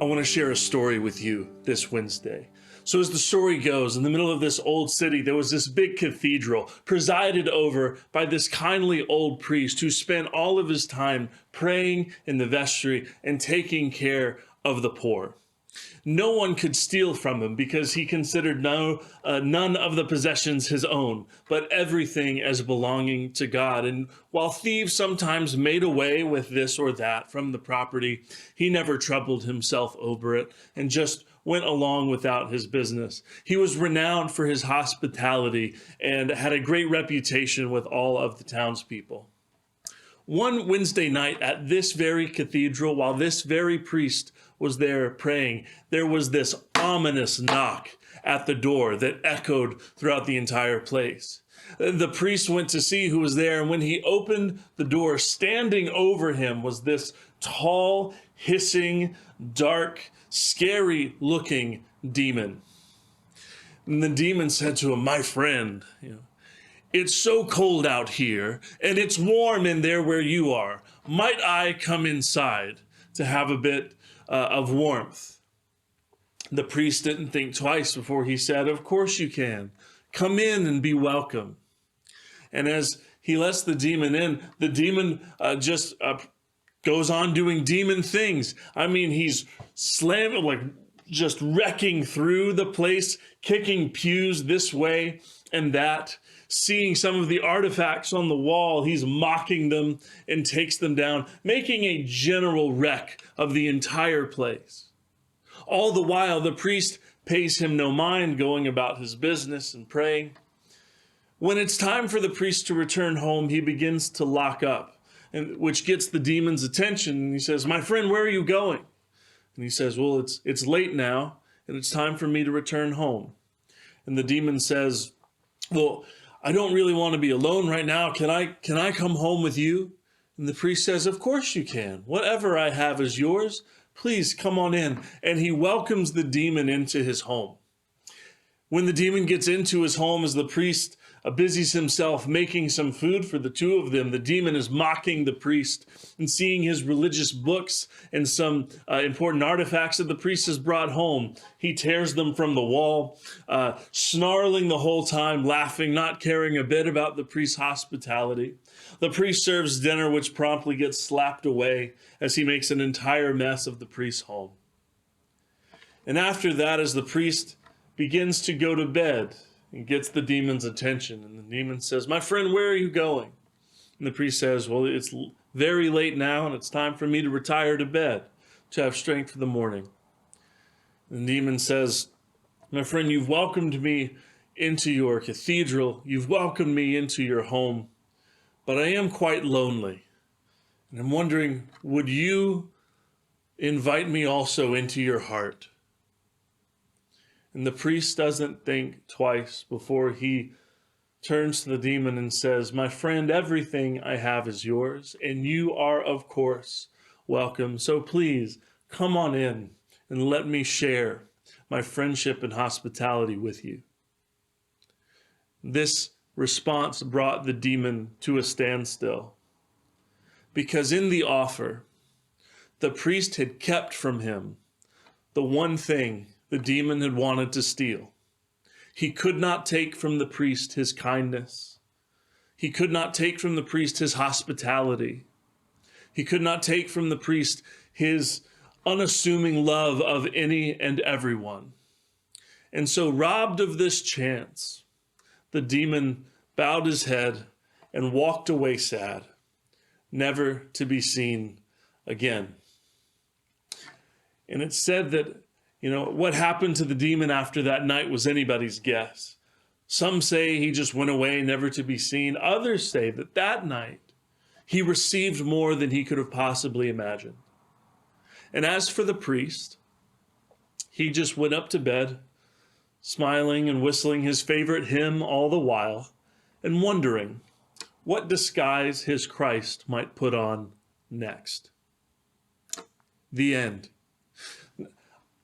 want to share a story with you this Wednesday. So as the story goes, in the middle of this old city, there was this big cathedral presided over by this kindly old priest who spent all of his time praying in the vestry and taking care of the poor. No one could steal from him because he considered none of the possessions his own, but everything as belonging to God. And while thieves sometimes made away with this or that from the property, he never troubled himself over it and just went along without his business. He was renowned for his hospitality and had a great reputation with all of the townspeople. One Wednesday night at this very cathedral, while this very priest was there praying, there was this ominous knock at the door that echoed throughout the entire place. The priest went to see who was there, and when he opened the door, standing over him was this tall, hissing, dark, scary-looking demon. And the demon said to him, "My friend, it's so cold out here, and it's warm in there where you are. Might I come inside to have a bit of warmth?" The priest didn't think twice before he said, "Of course you can. Come in and be welcome." And as he lets the demon in, the demon just goes on doing demon things. I mean, he's slamming, just wrecking through the place, kicking pews this way and that. Seeing some of the artifacts on the wall, he's mocking them and takes them down, making a general wreck of the entire place. All the while, the priest pays him no mind, going about his business and praying. When it's time for the priest to return home, he begins to lock up, which gets the demon's attention. And he says, "My friend, where are you going?" And he says, "Well, it's late now, and it's time for me to return home." And the demon says, "Well, I don't really want to be alone right now. Can I come home with you?" And the priest says, "Of course you can. Whatever I have is yours. Please come on in." And he welcomes the demon into his home. When the demon gets into his home, as the priest busies himself making some food for the two of them, the demon is mocking the priest and seeing his religious books and some important artifacts that the priest has brought home. He tears them from the wall, snarling the whole time, laughing, not caring a bit about the priest's hospitality. The priest serves dinner, which promptly gets slapped away as he makes an entire mess of the priest's home. And after that, as the priest begins to go to bed, and gets the demon's attention. And the demon says, "My friend, where are you going?" And the priest says, "Well, it's very late now, and it's time for me to retire to bed to have strength for the morning." And the demon says, "My friend, you've welcomed me into your cathedral. You've welcomed me into your home, but I am quite lonely. And I'm wondering, would you invite me also into your heart?" And the priest doesn't think twice before he turns to the demon and says, "My friend, everything I have is yours, and you are, of course, welcome. So please come on in and let me share my friendship and hospitality with you." This response brought the demon to a standstill, because in the offer, the priest had kept from him the one thing the demon had wanted to steal. He could not take from the priest his kindness. He could not take from the priest his hospitality. He could not take from the priest his unassuming love of any and everyone. And so, robbed of this chance, the demon bowed his head and walked away sad, never to be seen again. And it's said that what happened to the demon after that night was anybody's guess. Some say he just went away, never to be seen. Others say that that night he received more than he could have possibly imagined. And as for the priest, he just went up to bed, smiling and whistling his favorite hymn all the while, and wondering what disguise his Christ might put on next. The end.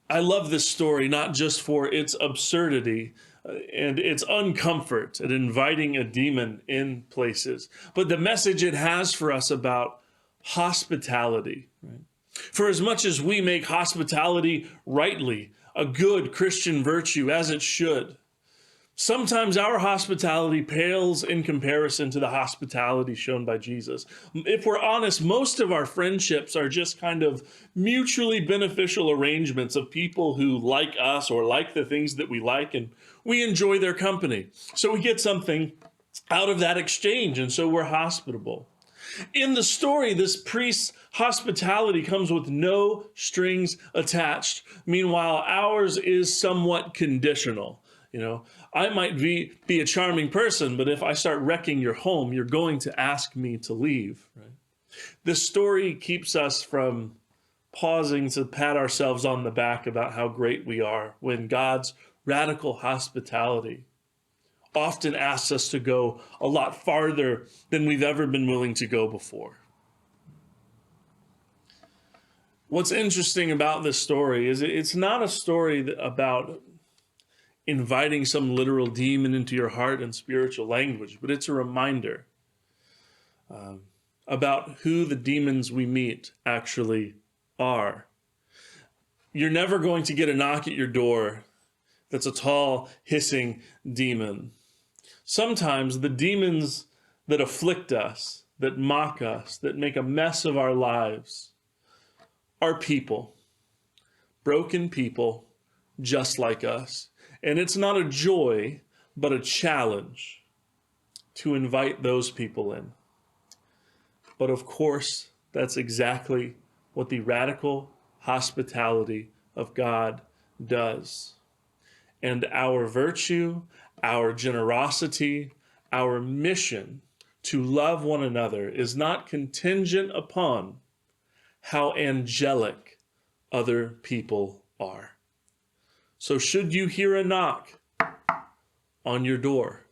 I love this story not just for its absurdity and its uncomfort at inviting a demon in places, but the message it has for us about hospitality. Right? For as much as we make hospitality rightly a good Christian virtue, as it should, sometimes our hospitality pales in comparison to the hospitality shown by Jesus. If we're honest, most of our friendships are just kind of mutually beneficial arrangements of people who like us or like the things that we like, and we enjoy their company. So we get something out of that exchange, and so we're hospitable. In the story, this priest's hospitality comes with no strings attached. Meanwhile, ours is somewhat conditional. I might be a charming person, but if I start wrecking your home, you're going to ask me to leave. Right? This story keeps us from pausing to pat ourselves on the back about how great we are, when God's radical hospitality often asks us to go a lot farther than we've ever been willing to go before. What's interesting about this story is it's not a story about inviting some literal demon into your heart in spiritual language, but it's a reminder about who the demons we meet actually are. You're never going to get a knock at your door that's a tall, hissing demon. Sometimes the demons that afflict us, that mock us, that make a mess of our lives, are people, broken people just like us. And it's not a joy, but a challenge to invite those people in. But of course, that's exactly what the radical hospitality of God does. And our virtue, our generosity, our mission to love one another is not contingent upon how angelic other people are. So should you hear a knock on your door,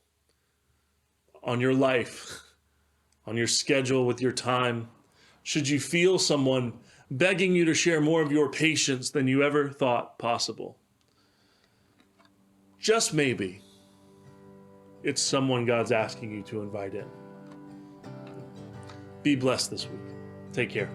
on your life, on your schedule with your time, should you feel someone begging you to share more of your patience than you ever thought possible, just maybe it's someone God's asking you to invite in. Be blessed this week. Take care.